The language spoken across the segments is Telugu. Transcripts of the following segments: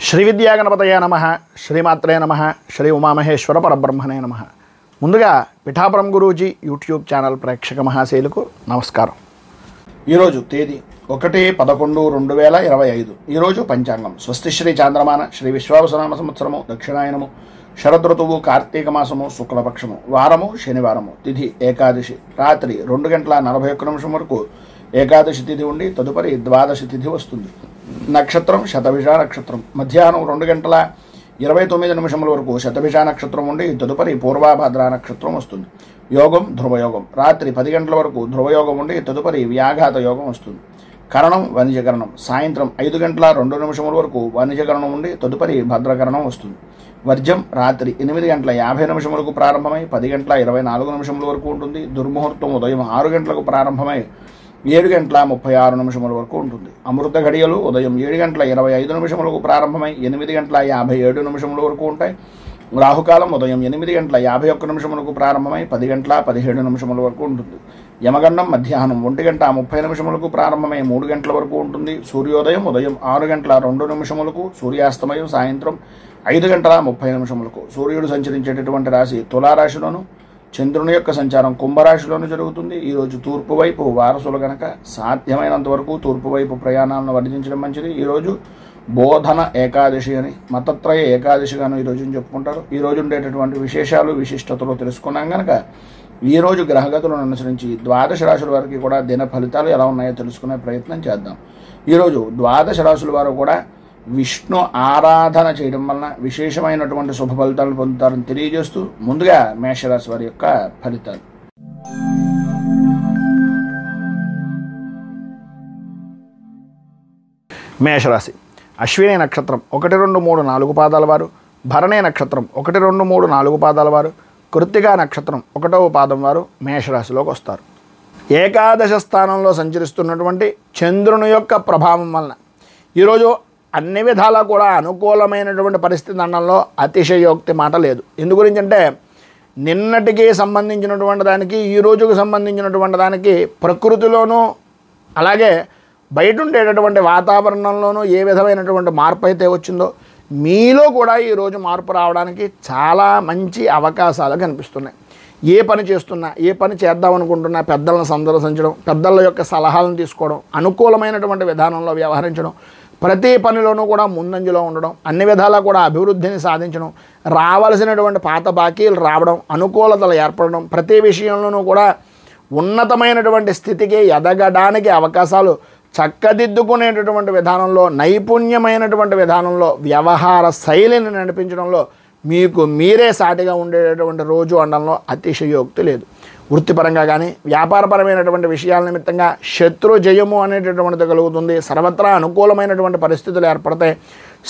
శ్రీ విద్యాగణపతయ నమః, శ్రీమాత్రే నమః, శ్రీ ఉమామహేశ్వర పరబ్రహ్మణే నమః. ముందుగా పిఠాపురం గురూజీ యూట్యూబ్ ఛానల్ ప్రేక్షక మహాశైలకు నమస్కారం. ఈరోజు తేదీ 1/11/2025. ఈరోజు పంచాంగం స్వస్తి శ్రీ చాంద్రమాన శ్రీ విశ్వావసనామ సంవత్సరము దక్షిణాయనము శరదృతువు కార్తీక మాసము శుక్లపక్షము వారము శనివారము తిథి ఏకాదశి రాత్రి 2:41 వరకు ఏకాదశి తిథి ఉండి తదుపరి ద్వాదశి తిథి వస్తుంది. నక్షత్రం శతభిష నక్షత్రం మధ్యాహ్నం 2:29 వరకు శతభిష నక్షత్రం ఉండి తదుపరి పూర్వభద్ర నక్షత్రం వస్తుంది. యోగం ధ్రువయోగం రాత్రి 10 గంటల వరకు ధ్రువయోగం ఉండి తదుపరి వ్యాఘాత యోగం వస్తుంది. కరణం వణిజకరణం సాయంత్రం 5:02 వరకు వణిజకరణం ఉండి తదుపరి భద్రకరణం వస్తుంది. వర్జం రాత్రి 8:50 వరకు ప్రారంభమై 10:24 వరకు ఉంటుంది. దుర్ముహూర్తం ఉదయం 6 గంటలకు ప్రారంభమై 7:36 వరకు ఉంటుంది. అమృత ఘడియలు ఉదయం 7:25 వరకు ప్రారంభమై 8:57 వరకు ఉంటాయి. రాహుకాలం ఉదయం 8:51 వరకు ప్రారంభమై 10:17 వరకు ఉంటుంది. యమగండం మధ్యాహ్నం 1:30 వరకు ప్రారంభమై 3 గంటల వరకు ఉంటుంది. సూర్యోదయం ఉదయం 6:02 సూర్యాస్తమయం సాయంత్రం 5:30 వరకు. సూర్యుడు సంచరించేటటువంటి రాశి తులారాశిలోను, చంద్రుని యొక్క సంచారం కుంభరాశిలోనూ జరుగుతుంది. ఈరోజు తూర్పు వైపు వారసులు గనక సాధ్యమైనంత వరకు తూర్పు వైపు ప్రయాణాలను వర్జించడం మంచిది. ఈరోజు బోధన ఏకాదశి అని మతత్రయ ఏకాదశిగాను ఈరోజు చెప్పుకుంటారు. ఈరోజు ఉండేటటువంటి విశేషాలు విశిష్టతలు తెలుసుకున్నాం కనుక ఈరోజు గ్రహగతులను అనుసరించి ద్వాదశ రాశుల వారికి కూడా దిన ఫలితాలు ఎలా ఉన్నాయో తెలుసుకునే ప్రయత్నం చేద్దాం. ఈరోజు ద్వాదశ రాశుల వారు కూడా విష్ణు ఆరాధన చేయడం వలన విశేషమైనటువంటి శుభ ఫలితాలను పొందుతారని తెలియజేస్తూ ముందుగా మేషరాశి వారి యొక్క ఫలితాలు. మేషరాశి అశ్విని నక్షత్రం 1, 2, 3, 4 పాదాల వారు, భరణి నక్షత్రం 1, 2, 3, 4 పాదాల వారు, కృత్తికా నక్షత్రం 1వ పాదం వారు మేషరాశిలోకి వస్తారు. ఏకాదశ స్థానంలో సంచరిస్తున్నటువంటి చంద్రుని యొక్క ప్రభావం వలన ఈరోజు అన్ని విధాలా కూడా అనుకూలమైనటువంటి పరిస్థితి అనడంలో అతిశయోక్తి మాట లేదు. ఎందు గురించి అంటే నిన్నటికి సంబంధించినటువంటి దానికి ఈ రోజుకు సంబంధించినటువంటి దానికి ప్రకృతిలోనూ అలాగే బయట ఉండేటటువంటి వాతావరణంలోనూ ఏ విధమైనటువంటి మార్పు అయితే వచ్చిందో మీలో కూడా ఈరోజు మార్పు రావడానికి చాలా మంచి అవకాశాలు కనిపిస్తున్నాయి. ఏ పని చేస్తున్నా, ఏ పని చేద్దాం అనుకుంటున్నా పెద్దలను సందర్శించడం, పెద్దల యొక్క సలహాలను తీసుకోవడం, అనుకూలమైనటువంటి విధానంలో వ్యవహరించడం, ప్రతి పనిలోనూ కూడా ముందంజలో ఉండడం, అన్ని విధాలా కూడా అభివృద్ధిని సాధించడం, రావాల్సినటువంటి పాత బాకీలు రావడం, అనుకూలతలు ఏర్పడడం, ప్రతి విషయంలోనూ కూడా ఉన్నతమైనటువంటి స్థితికి ఎదగడానికి అవకాశాలు చక్కదిద్దుకునేటటువంటి విధానంలో నైపుణ్యమైనటువంటి విధానంలో వ్యవహార శైలిని నడిపించడంలో మీకు మీరే సాటిగా ఉండేటటువంటి రోజు అనడంలో అతిశయోక్తి లేదు. వృత్తిపరంగా కానీ వ్యాపారపరమైనటువంటి విషయాల నిమిత్తంగా శత్రు జయము అనేటటువంటిది కలుగుతుంది. సర్వత్రా అనుకూలమైనటువంటి పరిస్థితులు ఏర్పడతాయి.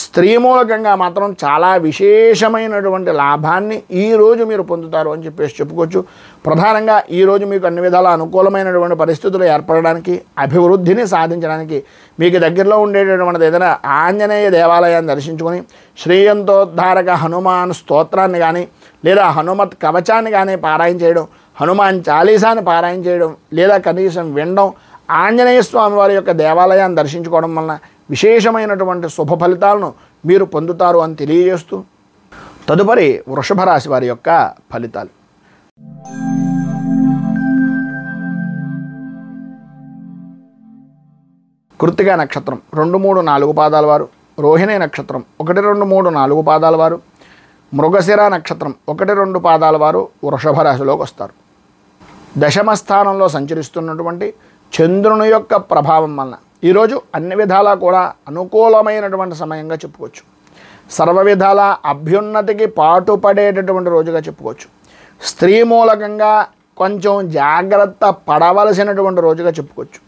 స్త్రీ మూలకంగా మాత్రం చాలా విశేషమైనటువంటి లాభాన్ని ఈరోజు మీరు పొందుతారు అని చెప్పుకోవచ్చు. ప్రధానంగా ఈరోజు మీకు అన్ని విధాల అనుకూలమైనటువంటి పరిస్థితులు ఏర్పడడానికి, అభివృద్ధిని సాధించడానికి మీకు దగ్గరలో ఉండేటటువంటిది ఏదైనా ఆంజనేయ దేవాలయాన్ని దర్శించుకొని శ్రీయంతోద్ధారక హనుమాన్ స్తోత్రాన్ని కానీ లేదా హనుమత్ కవచాన్ని కానీ పారాయణ చేయడం, హనుమాన్ చాలీసాని పారాయణ చేయడం లేదా కనీసం వినడం, ఆంజనేయ స్వామి వారి యొక్క దేవాలయాన్ని దర్శించుకోవడం వలన విశేషమైనటువంటి శుభ ఫలితాలను మీరు పొందుతారు అని తెలియజేస్తూ తదుపరి వృషభ రాశి వారి యొక్క ఫలితాలు. కృత్తికా నక్షత్రం 2, 3, 4 పాదాల వారు, రోహిణి నక్షత్రం 1, 2, 3, 4 పాదాల వారు, మృగశిర నక్షత్రం 1, 2 పాదాల వారు వృషభ రాశిలోకి వస్తారు. దశమ స్థానంలో సంచరిస్తున్నటువంటి చంద్రుని యొక్క ప్రభావం వలన ఈరోజు అన్ని విధాలా కూడా అనుకూలమైనటువంటి సమయంగా చెప్పుకోవచ్చు. సర్వ విధాల అభ్యున్నతికి పాటుపడేటటువంటి రోజుగా చెప్పుకోవచ్చు. స్త్రీ మూలకంగా కొంచెం జాగ్రత్త పడవలసినటువంటి రోజుగా చెప్పుకోవచ్చు.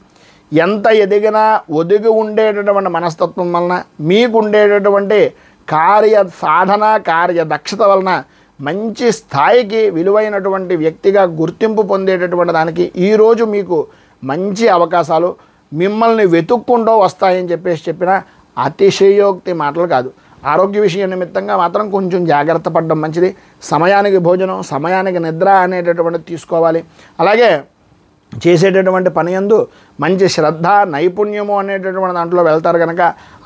ఎంత ఎదిగినా ఒదిగి ఉండేటటువంటి మనస్తత్వం వలన మీకు ఉండేటటువంటి కార్య సాధన కార్య దక్షత వలన మంచి స్థాయికి విలువైనటువంటి వ్యక్తిగా గుర్తింపు పొందేటటువంటి దానికి ఈరోజు మీకు మంచి అవకాశాలు మిమ్మల్ని వెతుక్కుంటూ వస్తాయని చెప్పిన అతిశయోక్తి మాటలు కాదు. ఆరోగ్య విషయం నిమిత్తంగా మాత్రం కొంచెం జాగ్రత్త పడడం మంచిది. సమయానికి భోజనం, సమయానికి నిద్ర అనేటటువంటిది తీసుకోవాలి. అలాగే చేసేటటువంటి పని యందు మంచి శ్రద్ధ నైపుణ్యము అనేటటువంటి దాంట్లో వెళ్తారు కనుక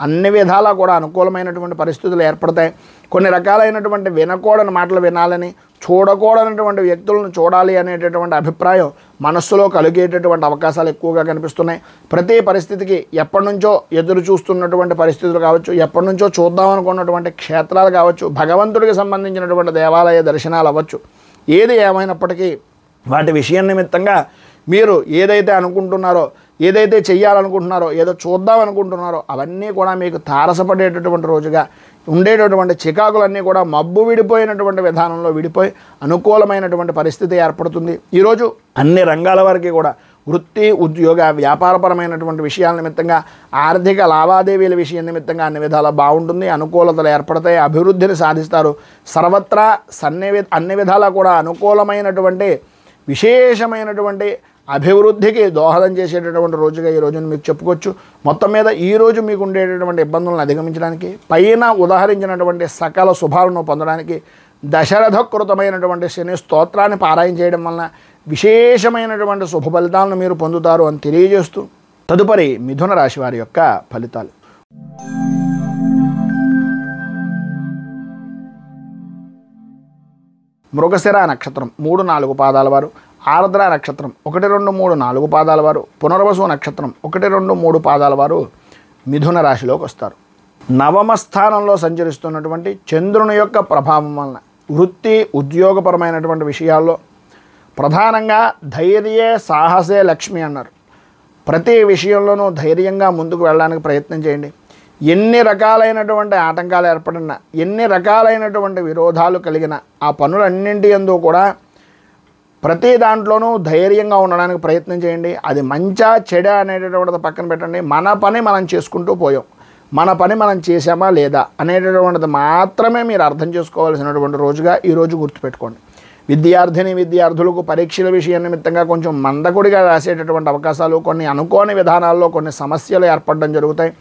అన్ని విధాలా కూడా అనుకూలమైనటువంటి పరిస్థితులు ఏర్పడతాయి. కొన్ని రకాలైనటువంటి వినకూడని మాటలు వినాలని, చూడకూడనటువంటి వ్యక్తులను చూడాలి అనేటటువంటి అభిప్రాయం మనస్సులో కలిగేటటువంటి అవకాశాలు ఎక్కువగా కనిపిస్తున్నాయి. ప్రతి పరిస్థితికి ఎప్పటి నుంచో ఎదురు చూస్తున్నటువంటి పరిస్థితులు కావచ్చు, ఎప్పటి నుంచో చూద్దాం అనుకున్నటువంటి క్షేత్రాలు కావచ్చు, భగవంతుడికి సంబంధించినటువంటి దేవాలయ దర్శనాలు అవ్వచ్చు, ఏది ఏమైనప్పటికీ వాటి విషయం నిమిత్తంగా మీరు ఏదైతే అనుకుంటున్నారో, ఏదైతే చెయ్యాలనుకుంటున్నారో, ఏదో చూద్దాం అనుకుంటున్నారో అవన్నీ కూడా మీకు తారసపడేటటువంటి రోజుగా ఉండేటటువంటి చికాకులన్నీ కూడా మబ్బు విడిపోయినటువంటి విధానంలో విడిపోయి అనుకూలమైనటువంటి పరిస్థితి ఏర్పడుతుంది. ఈరోజు అన్ని రంగాల వారికి కూడా వృత్తి, ఉద్యోగ, వ్యాపారపరమైనటువంటి విషయాల నిమిత్తంగా, ఆర్థిక లావాదేవీల విషయం నిమిత్తంగా అన్ని విధాలా బాగుంటుంది. అనుకూలతలు ఏర్పడతాయి, అభివృద్ధిని సాధిస్తారు. సర్వత్రా అన్ని విధాలా కూడా అనుకూలమైనటువంటి విశేషమైనటువంటి అభివృద్ధికి దోహదం చేసేటటువంటి రోజుగా ఈ రోజును మీకు చెప్పుకోవచ్చు. మొత్తం మీద ఈరోజు మీకు ఉండేటటువంటి ఇబ్బందులను అధిగమించడానికి, పైన ఉదాహరించినటువంటి సకల శుభాలను పొందడానికి దశరథకృతమైనటువంటి శని స్తోత్రాన్ని పారాయణ చేయడం వలన విశేషమైనటువంటి శుభ ఫలితాలను మీరు పొందుతారు అని తెలియజేస్తూ తదుపరి మిథున రాశి వారి యొక్క ఫలితాలు. మృగశిర నక్షత్రం 3-4 పాదాల వారు, ఆర్ద్ర నక్షత్రం 1, 2, 3, 4 పాదాల వారు, పునర్వసు నక్షత్రం 1, 2, 3 పాదాల వారు మిథున రాశిలోకి వస్తారు. నవమ స్థానంలో సంచరిస్తున్నటువంటి చంద్రుని యొక్క ప్రభావం వలన వృత్తి, ఉద్యోగపరమైనటువంటి విషయాల్లో ప్రధానంగా ధైర్యే సాహసే లక్ష్మి అన్నారు. ప్రతి విషయంలోనూ ధైర్యంగా ముందుకు వెళ్ళడానికి ప్రయత్నం చేయండి. ఎన్ని రకాలైనటువంటి ఆటంకాలు ఏర్పడినా, ఎన్ని రకాలైనటువంటి విరోధాలు కలిగిన ఆ పనులన్నింటి యందు కూడా ప్రతి దాంట్లోనూ ధైర్యంగా ఉండడానికి ప్రయత్నం చేయండి. అది మంచా చెడ అనేటటువంటిది పక్కన పెట్టండి. మన పని మనం చేసుకుంటూ పోయాం, మన పని మనం చేసామా లేదా అనేటటువంటిది మాత్రమే మీరు అర్థం చేసుకోవాల్సినటువంటి రోజుగా ఈరోజు గుర్తుపెట్టుకోండి. విద్యార్థులకు పరీక్షల విషయం నిమిత్తంగా కొంచెం మందకొడిగా రాసేటటువంటి అవకాశాలు, కొన్ని అనుకోని విధానాల్లో కొన్ని సమస్యలు ఏర్పడడం జరుగుతాయి.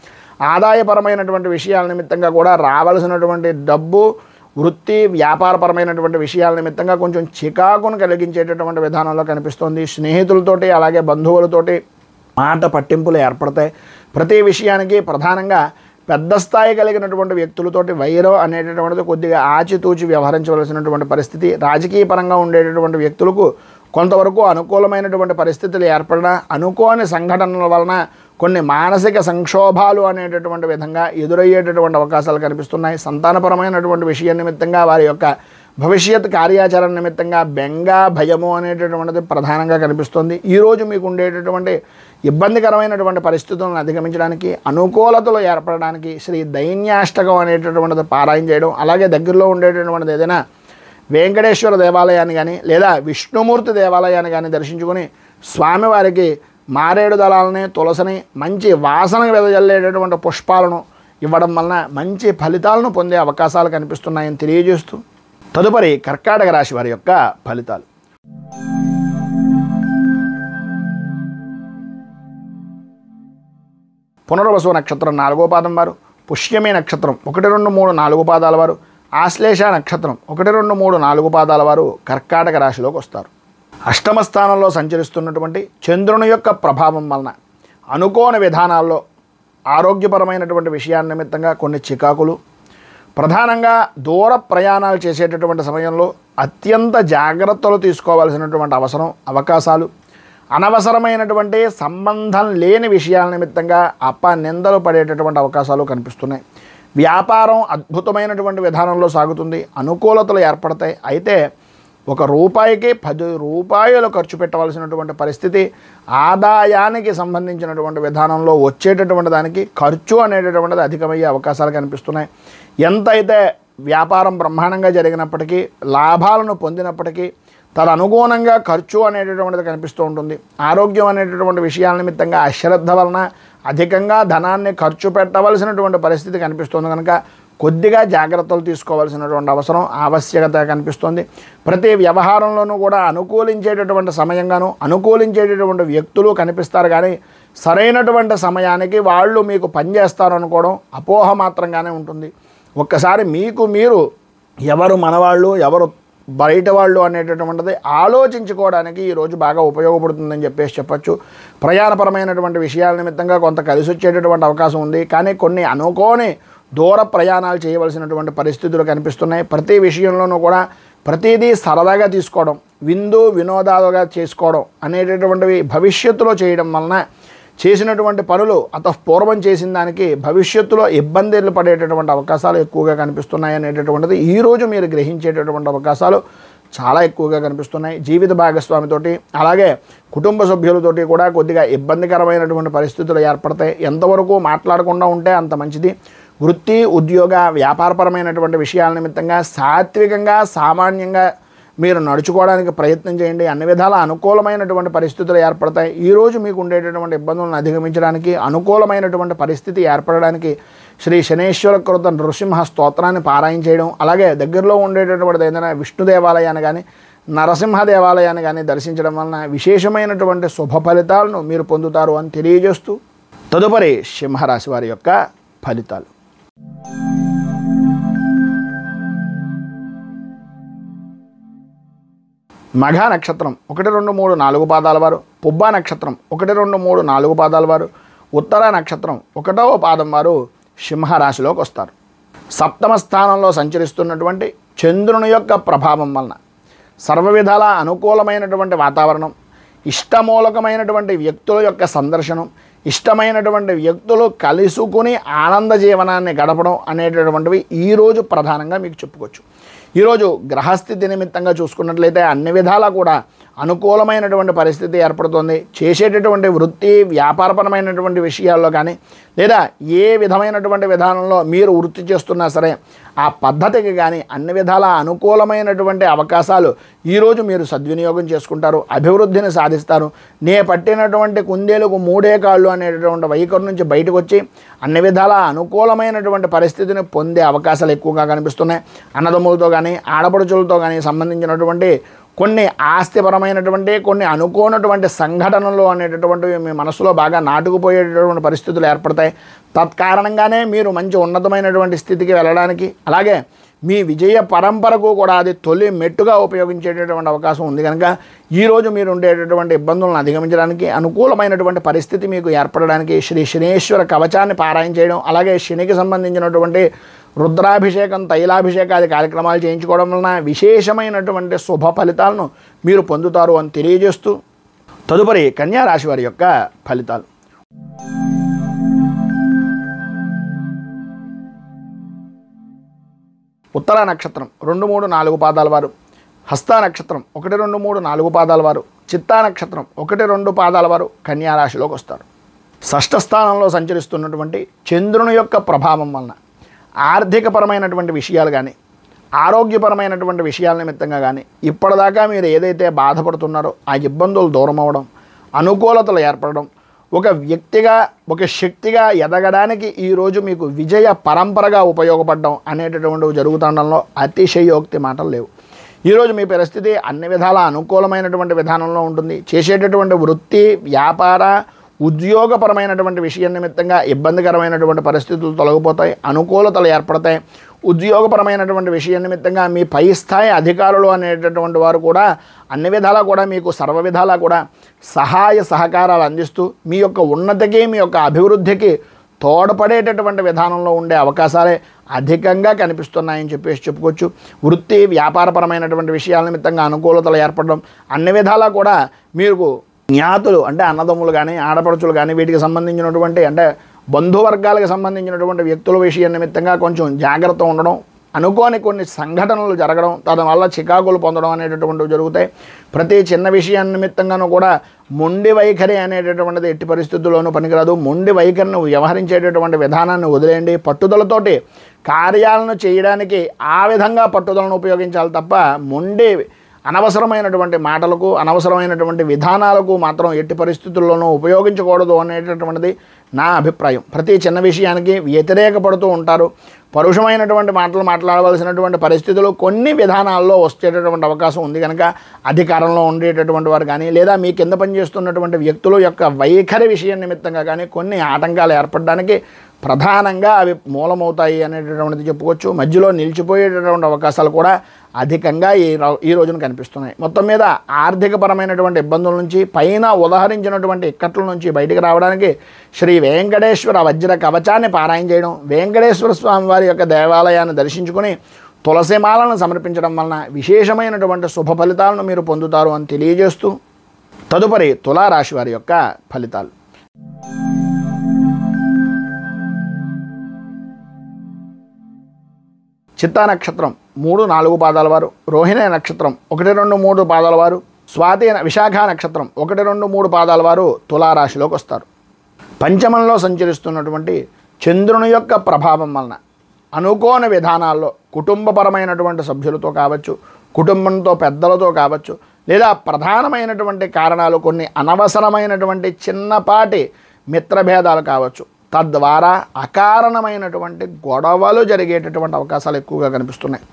ఆదాయపరమైనటువంటి విషయాల నిమిత్తంగా కూడా రావాల్సినటువంటి డబ్బు, వృత్తి, వ్యాపారపరమైనటువంటి విషయాల నిమిత్తంగా కొంచెం చికాకును కలిగించేటటువంటి విధానంలో కనిపిస్తుంది. స్నేహితులతోటి అలాగే బంధువులతోటి మాట పట్టింపులు ఏర్పడతాయి. ప్రతి విషయానికి ప్రధానంగా పెద్ద స్థాయి కలిగినటువంటి వ్యక్తులతోటి వైరం అనేటటువంటిది కొద్దిగా ఆచితూచి వ్యవహరించవలసినటువంటి పరిస్థితి. రాజకీయ పరంగా ఉండేటటువంటి వ్యక్తులకు కొంతవరకు అనుకూలమైనటువంటి పరిస్థితులు ఏర్పడిన అనుకోని సంఘటనల వలన కొన్ని మానసిక సంక్షోభాలు అనేటటువంటి విధంగా ఎదురయ్యేటటువంటి అవకాశాలు కనిపిస్తున్నాయి. సంతానపరమైనటువంటి విషయం నిమిత్తంగా వారి యొక్క భవిష్యత్ కార్యాచరణ నిమిత్తంగా బెంగ, భయము అనేటటువంటిది ప్రధానంగా కనిపిస్తుంది. ఈరోజు మీకు ఉండేటటువంటి ఇబ్బందికరమైనటువంటి పరిస్థితులను అధిగమించడానికి, అనుకూలతలు ఏర్పడడానికి శ్రీ దైన్యాష్టకం అనేటటువంటిది పారాయణ చేయడం, అలాగే దగ్గరలో ఉండేటటువంటిది ఏదైనా వెంకటేశ్వర దేవాలయాన్ని కానీ లేదా విష్ణుమూర్తి దేవాలయాన్ని కానీ దర్శించుకొని స్వామివారికి మారేడు దళాలని, తులసిని, మంచి వాసన వెదజల్లేటటువంటి పుష్పాలను ఇవ్వడం వలన మంచి ఫలితాలను పొందే అవకాశాలు కనిపిస్తున్నాయని తెలియజేస్తూ తదుపరి కర్కాటక రాశి వారి యొక్క ఫలితాలు. పునర్వసు నక్షత్రం 4వ పాదం వారు, పుష్యమి నక్షత్రం 1, 2, 3, 4 పాదాల వారు, ఆశ్లేష నక్షత్రం 1, 2, 3, 4 పాదాల వారు కర్కాటక రాశిలోకి వస్తారు. అష్టమ స్థానంలో సంచరిస్తున్నటువంటి చంద్రుని యొక్క ప్రభావం వలన అనుకోని విధానాల్లో ఆరోగ్యపరమైనటువంటి విషయాల నిమిత్తంగా కొన్ని చికాకులు, ప్రధానంగా దూర ప్రయాణాలు చేసేటటువంటి సమయంలో అత్యంత జాగ్రత్తలు తీసుకోవాల్సినటువంటి అవకాశాలు, అనవసరమైనటువంటి సంబంధం లేని విషయాల నిమిత్తంగా నిందలు పడేటటువంటి అవకాశాలు కనిపిస్తున్నాయి. వ్యాపారం అద్భుతమైనటువంటి విధానంలో సాగుతుంది, అనుకూలతలు ఏర్పడతాయి. అయితే ₹1కి 10 రూపాయలు ఖర్చు పెట్టవలసినటువంటి పరిస్థితి, ఆదాయానికి సంబంధించినటువంటి విధానంలో వచ్చేటటువంటి దానికి ఖర్చు అనేటటువంటిది అధికమయ్యే అవకాశాలు కనిపిస్తున్నాయి. ఎంతైతే వ్యాపారం బ్రహ్మాండంగా జరిగినప్పటికీ, లాభాలను పొందినప్పటికీ తదనుగుణంగా ఖర్చు అనేటటువంటిది కనిపిస్తూ ఉంటుంది. ఆరోగ్యం అనేటటువంటి విషయాల నిమిత్తంగా అశ్రద్ధ వలన అధికంగా ధనాన్ని ఖర్చు పెట్టవలసినటువంటి పరిస్థితి కనిపిస్తుంది. కనుక కొద్దిగా జాగ్రత్తలు తీసుకోవాల్సినటువంటి ఆవశ్యకత కనిపిస్తుంది. ప్రతి వ్యవహారంలోనూ కూడా అనుకూలించేటటువంటి సమయంగాను అనుకూలించేటటువంటి వ్యక్తులు కనిపిస్తారు, కానీ సరైనటువంటి సమయానికి వాళ్ళు మీకు పనిచేస్తారు అనుకోవడం అపోహ మాత్రంగానే ఉంటుంది. ఒక్కసారి మీకు మీరు ఎవరు మనవాళ్ళు, ఎవరు బయట వాళ్ళు అనేటటువంటిది ఆలోచించుకోవడానికి ఈరోజు బాగా ఉపయోగపడుతుందని చెప్పొచ్చు. ప్రయాణపరమైనటువంటి విషయాల నిమిత్తంగా కొంత కలిసి వచ్చేటటువంటి అవకాశం ఉంది. కానీ కొన్ని అనుకోని దూర ప్రయాణాలు చేయవలసినటువంటి పరిస్థితులు కనిపిస్తున్నాయి. ప్రతి విషయంలోనూ కూడా ప్రతిదీ సరదాగా తీసుకోవడం, విందు వినోదాలుగా చేసుకోవడం అనేటటువంటివి భవిష్యత్తులో చేయడం వలన చేసినటువంటి పనులు పూర్వం చేసిన దానికి భవిష్యత్తులో ఇబ్బందులు పడేటటువంటి అవకాశాలు ఎక్కువగా కనిపిస్తున్నాయి అనేటటువంటిది ఈరోజు మీరు గ్రహించేటటువంటి అవకాశాలు చాలా ఎక్కువగా కనిపిస్తున్నాయి. జీవిత భాగస్వామితోటి అలాగే కుటుంబ సభ్యులతోటి కూడా కొద్దిగా ఇబ్బందికరమైనటువంటి పరిస్థితులు ఏర్పడతాయి. ఎంతవరకు మాట్లాడకుండా ఉంటే అంత మంచిది. వృత్తి ఉద్యోగ వ్యాపారపరమైనటువంటి విషయాల నిమిత్తంగా సాత్వికంగా సామాన్యంగా మీరు నడుచుకోవడానికి ప్రయత్నం చేయండి. అన్ని విధాల అనుకూలమైనటువంటి పరిస్థితులు ఏర్పడతాయి. ఈరోజు మీకు ఉండేటటువంటి ఇబ్బందులను అధిగమించడానికి అనుకూలమైనటువంటి పరిస్థితి ఏర్పడడానికి శ్రీ శనేశ్వర కృత నృసింహ స్తోత్రాన్ని పారాయణ చేయడం, అలాగే దగ్గరలో ఉండేటటువంటి ఏదైనా విష్ణు దేవాలయాన్ని కానీ నరసింహ దేవాలయాన్ని కానీ దర్శించడం వలన విశేషమైనటువంటి శుభ ఫలితాలను మీరు పొందుతారు అని తెలియజేస్తూ తదుపరి సింహరాశి వారి యొక్క ఫలితాలు. మఘ నక్షత్రం 1, 2, 3, 4 పాదాల వారు, పుబ్బా నక్షత్రం 1, 2, 3, 4 పాదాల వారు, ఉత్తర నక్షత్రం 1వ పాదం వారు సింహరాశిలోకి వస్తారు. సప్తమ స్థానంలో సంచరిస్తున్నటువంటి చంద్రుని యొక్క ప్రభావం వలన సర్వ విధాల అనుకూలమైనటువంటి వాతావరణం, ఇష్టమూలకమైనటువంటి వ్యక్తుల యొక్క సందర్శనం, ఇష్టమైనటువంటి వ్యక్తులు కలుసుకుని ఆనంద జీవనాన్ని గడపడం అనేటటువంటివి ఈరోజు ప్రధానంగా మీకు చెప్పుకోవచ్చు. ఈరోజు గ్రహస్థితి నిమిత్తంగా చూసుకున్నట్లయితే అన్ని విధాలా కూడా అనుకూలమైనటువంటి పరిస్థితి ఏర్పడుతుంది. చేసేటటువంటి వృత్తి వ్యాపారపరమైనటువంటి విషయాల్లో కానీ లేదా ఏ విధమైనటువంటి విధానంలో మీరు వృత్తి చేస్తున్నా సరే ఆ పద్ధతికి కానీ అన్ని విధాల అనుకూలమైనటువంటి అవకాశాలు ఈరోజు మీరు సద్వినియోగం చేసుకుంటారు, అభివృద్ధిని సాధిస్తారు. నే పట్టినటువంటి కుందేలకు 3 కాళ్ళు అనేటటువంటి వైఖరి నుంచి బయటకు వచ్చి అన్ని విధాల అనుకూలమైనటువంటి పరిస్థితిని పొందే అవకాశాలు ఎక్కువగా కనిపిస్తున్నాయి. అన్నదమ్ములతో కానీ ఆడపడుచులతో కానీ సంబంధించినటువంటి కొన్ని ఆస్తిపరమైనటువంటి కొన్ని అనుకోనటువంటి సంఘటనలు అనేటటువంటివి మీ మనసులో బాగా నాటుకుపోయేటటువంటి పరిస్థితులు ఏర్పడతాయి. తత్కారణంగానే మీరు మంచి ఉన్నతమైనటువంటి స్థితికి వెళ్ళడానికి అలాగే మీ విజయ పరంపరకు కూడా అది తొలి మెట్టుగా ఉపయోగించేటటువంటి అవకాశం ఉంది. కనుక ఈరోజు మీరు ఉండేటటువంటి ఇబ్బందులను అధిగమించడానికి అనుకూలమైనటువంటి పరిస్థితి మీకు ఏర్పడడానికి శ్రీ శనేశ్వర కవచాన్ని పారాయణ చేయడం, అలాగే శనికి సంబంధించినటువంటి రుద్రాభిషేకం తైలాభిషేకాది కార్యక్రమాలు చేయించుకోవడం వలన విశేషమైనటువంటి శుభ ఫలితాలను మీరు పొందుతారు అని తెలియజేస్తూ తదుపరి కన్యా రాశి వారి యొక్క ఫలితాలు. ఉత్తర నక్షత్రం 2, 3, 4 పాదాల వారు, హస్త నక్షత్రం 1, 2, 3, 4 పాదాల వారు, చిత్తా నక్షత్రం 1, 2 పాదాల వారు కన్యా రాశిలోకి వస్తారు. షష్ఠ స్థానంలో సంచరిస్తున్నటువంటి చంద్రుని యొక్క ప్రభావం వలన ఆర్థికపరమైనటువంటి విషయాలు కానీ ఆరోగ్యపరమైనటువంటి విషయాల నిమిత్తంగా కానీ ఇప్పటిదాకా మీరు ఏదైతే బాధపడుతున్నారో ఆ ఇబ్బందులు దూరం అవ్వడం, అనుకూలతలు ఏర్పడడం, ఒక వ్యక్తిగా ఒక శక్తిగా ఎదగడానికి ఈరోజు మీకు విజయ పరంపరగా ఉపయోగపడడం అనేటటువంటివి జరుగుతుండడంలో అతిశయోక్తి మాటలు లేవు. ఈరోజు మీ పరిస్థితి అన్ని విధాల అనుకూలమైనటువంటి విధానంలో ఉంటుంది. చేసేటటువంటి వృత్తి వ్యాపార ఉద్యోగపరమైనటువంటి విషయం నిమిత్తంగా ఇబ్బందికరమైనటువంటి పరిస్థితులు తొలగిపోతాయి, అనుకూలతలు ఏర్పడతాయి. ఉద్యోగపరమైనటువంటి విషయం నిమిత్తంగా మీ పై స్థాయి అధికారులు అనేటటువంటి వారు కూడా అన్ని విధాలా కూడా మీకు సర్వ విధాలా కూడా సహాయ సహకారాలు అందిస్తూ మీ యొక్క ఉన్నతికి మీ యొక్క అభివృద్ధికి తోడ్పడేటటువంటి విధానంలో ఉండే అవకాశాలే అధికంగా కనిపిస్తున్నాయని చెప్పుకోవచ్చు. వృత్తి వ్యాపారపరమైనటువంటి విషయాల నిమిత్తంగా అనుకూలతలు ఏర్పడడం, అన్ని విధాలా కూడా మీకు జ్ఞాతులు అంటే అన్నదమ్ములు కానీ ఆడపడుచులు కానీ వీటికి సంబంధించినటువంటి అంటే బంధువర్గాలకు సంబంధించినటువంటి వ్యక్తుల విషయం నిమిత్తంగా కొంచెం జాగ్రత్త ఉండడం, అనుకోని కొన్ని సంఘటనలు జరగడం, దానివల్ల చికాకులు పొందడం అనేటటువంటివి జరుగుతాయి. ప్రతి చిన్న విషయం నిమిత్తంగానూ కూడా మొండి వైఖరి అనేటటువంటిది ఎట్టి పరిస్థితుల్లోనూ పనికిరాదు. మొండి వైఖరిని వ్యవహరించేటటువంటి విధానాన్ని వదిలేయండి. పట్టుదలతోటి కార్యాలను చేయడానికి ఆ విధంగా పట్టుదలను ఉపయోగించాలి తప్ప మొండి అనవసరమైనటువంటి మాటలకు అనవసరమైనటువంటి విధానాలకు మాత్రం ఎట్టి పరిస్థితుల్లోనూ ఉపయోగించకూడదు అనేటటువంటిది నా అభిప్రాయం. ప్రతి చిన్న విషయానికి వ్యతిరేకపడుతూ ఉంటారు. పరుషమైనటువంటి మాటలు మాట్లాడవలసినటువంటి పరిస్థితులు కొన్ని విధానాల్లో వచ్చేటటువంటి అవకాశం ఉంది. కనుక అధికారంలో ఉండేటటువంటి వారు కానీ లేదా మీ కింద పనిచేస్తున్నటువంటి వ్యక్తుల యొక్క వైఖరి విషయం నిమిత్తంగా కానీ కొన్ని ఆటంకాలు ఏర్పడడానికి ప్రధానంగా అవి మూలమవుతాయి అనేటటువంటిది చెప్పుకోవచ్చు. మధ్యలో నిలిచిపోయేటటువంటి అవకాశాలు కూడా అధికంగా ఈ రోజున కనిపిస్తున్నాయి. మొత్తం మీద ఆర్థికపరమైనటువంటి ఇబ్బందుల నుంచి పైన ఉదహరించినటువంటి ఇక్కట్ల నుంచి బయటికి రావడానికి శ్రీ వెంకటేశ్వర వజ్ర కవచాన్ని పారాయణ చేయడం, వెంకటేశ్వర స్వామి వారి యొక్క దేవాలయాన్ని దర్శించుకుని తులసిమాలను సమర్పించడం వలన విశేషమైనటువంటి శుభ ఫలితాలను మీరు పొందుతారు అని తెలియజేస్తూ తదుపరి తులారాశి వారి యొక్క ఫలితాలు. చిత్తా నక్షత్రం 3-4 పాదాల వారు, రోహిణి నక్షత్రం 1-2-3 పాదాల వారు, స్వాతి విశాఖ నక్షత్రం 1-2-3 పాదాల వారు తులారాశిలోకి వస్తారు. పంచమంలో సంచరిస్తున్నటువంటి చంద్రుని యొక్క ప్రభావం వలన అనుకోని విధానాల్లో కుటుంబపరమైనటువంటి సభ్యులతో కావచ్చు, కుటుంబంతో పెద్దలతో కావచ్చు, లేదా ప్రధానమైనటువంటి కారణాలు కొన్ని అనవసరమైనటువంటి చిన్నపాటి మిత్రభేదాలు కావచ్చు, తద్వారా అకారణమైనటువంటి గొడవలు జరిగేటటువంటి అవకాశాలు ఎక్కువగా కనిపిస్తున్నాయి.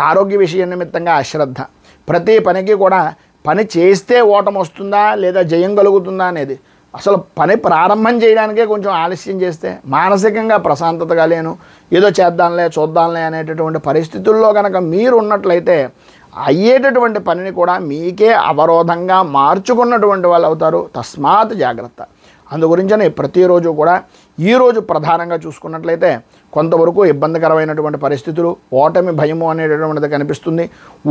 ఆరోగ్య విషయం నిమిత్తంగా అశ్రద్ధ, ప్రతి పనికి కూడా పని చేస్తే ఓటమి వస్తుందా లేదా జయం కలుగుతుందా అనేది అసలు పని ప్రారంభం చేయడానికే కొంచెం ఆలస్యం చేస్తే మానసికంగా ప్రశాంతతగా లేను, ఏదో చేద్దాంలే చూద్దాంలే అనేటటువంటి పరిస్థితుల్లో కనుక మీరు ఉన్నట్లయితే అయ్యేటటువంటి పనిని కూడా మీకే అవరోధంగా మార్చుకున్నటువంటి వాళ్ళు అవుతారు. తస్మాత్ జాగ్రత్త. అందుగురించని ప్రతిరోజు కూడా ఈరోజు ప్రధానంగా చూసుకున్నట్లయితే కొంతవరకు ఇబ్బందికరమైనటువంటి పరిస్థితులు, ఓటమి భయము అనేటటువంటిది కనిపిస్తుంది.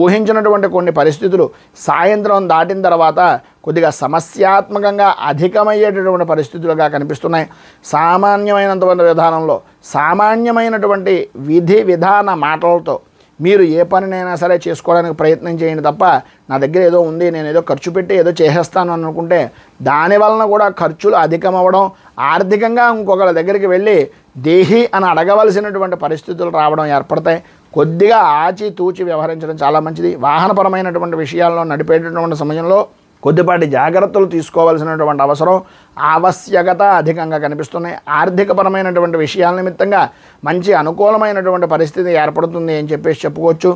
ఊహించినటువంటి కొన్ని పరిస్థితులు సాయంత్రం దాటిన తర్వాత కొద్దిగా సమస్యాత్మకంగా అధికమయ్యేటటువంటి పరిస్థితులుగా కనిపిస్తున్నాయి. సామాన్యమైనంత విధానంలో సామాన్యమైనటువంటి విధి విధాన మాటలతో మీరు ఏ పనినైనా సరే చేసుకోవడానికి ప్రయత్నం చేయండి తప్ప నా దగ్గర ఏదో ఉంది నేను ఏదో ఖర్చు పెట్టి ఏదో చేసేస్తాను అనుకుంటే దాని వలన కూడా ఖర్చులు అధికమవ్వడం, ఆర్థికంగా ఇంకొకరి దగ్గరికి వెళ్ళి దేహి అని అడగవలసినటువంటి పరిస్థితులు రావడం ఏర్పడతాయి. కొద్దిగా ఆచితూచి వ్యవహరించడం చాలా మంచిది. వాహనపరమైనటువంటి విషయాల్లో నడిపేటటువంటి సమయంలో కొద్దిపాటి జాగ్రత్తలు తీసుకోవాల్సినటువంటి ఆవశ్యకత అధికంగా కనిపిస్తున్నాయి. ఆర్థికపరమైనటువంటి విషయాల నిమిత్తంగా మంచి అనుకూలమైనటువంటి పరిస్థితి ఏర్పడుతుంది అని చెప్పేసి చెప్పుకోవచ్చు.